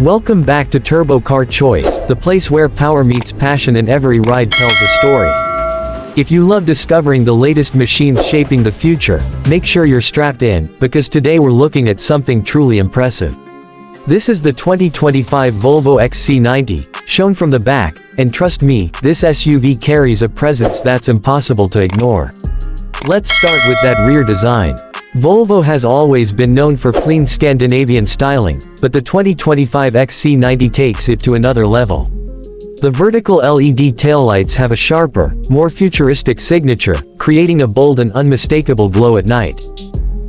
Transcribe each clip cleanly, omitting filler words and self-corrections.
Welcome back to Turbo Car Choice, the place where power meets passion and every ride tells a story. If you love discovering the latest machines shaping the future, make sure you're strapped in, because today we're looking at something truly impressive. This is the 2025 Volvo XC90, shown from the back, and trust me, this SUV carries a presence that's impossible to ignore. Let's start with that rear design. Volvo has always been known for clean Scandinavian styling, but the 2025 XC90 takes it to another level. The vertical LED taillights have a sharper, more futuristic signature, creating a bold and unmistakable glow at night.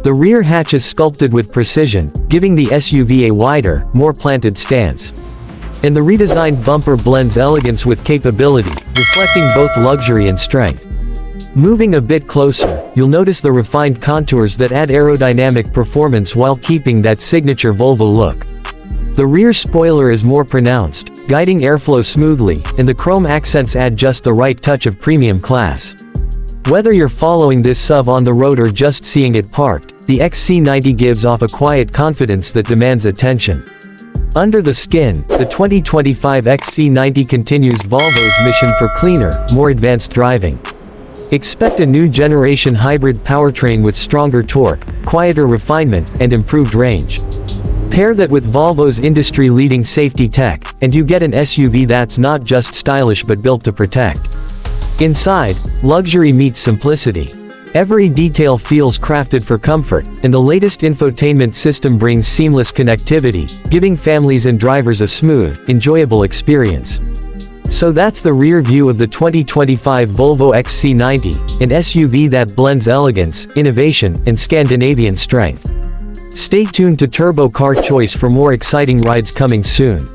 The rear hatch is sculpted with precision, giving the SUV a wider, more planted stance. And the redesigned bumper blends elegance with capability, reflecting both luxury and strength. Moving a bit closer, you'll notice the refined contours that add aerodynamic performance while keeping that signature Volvo look. The rear spoiler is more pronounced, guiding airflow smoothly, and the chrome accents add just the right touch of premium class. Whether you're following this SUV on the road or just seeing it parked, the XC90 gives off a quiet confidence that demands attention. Under the skin, the 2025 XC90 continues Volvo's mission for cleaner, more advanced driving. Expect a new generation hybrid powertrain with stronger torque, quieter refinement, and improved range. Pair that with Volvo's industry-leading safety tech, and you get an SUV that's not just stylish but built to protect. Inside, luxury meets simplicity. Every detail feels crafted for comfort, and the latest infotainment system brings seamless connectivity, giving families and drivers a smooth, enjoyable experience. So that's the rear view of the 2025 Volvo XC90, an SUV that blends elegance, innovation, and Scandinavian strength. Stay tuned to Turbo Car Choice for more exciting rides coming soon.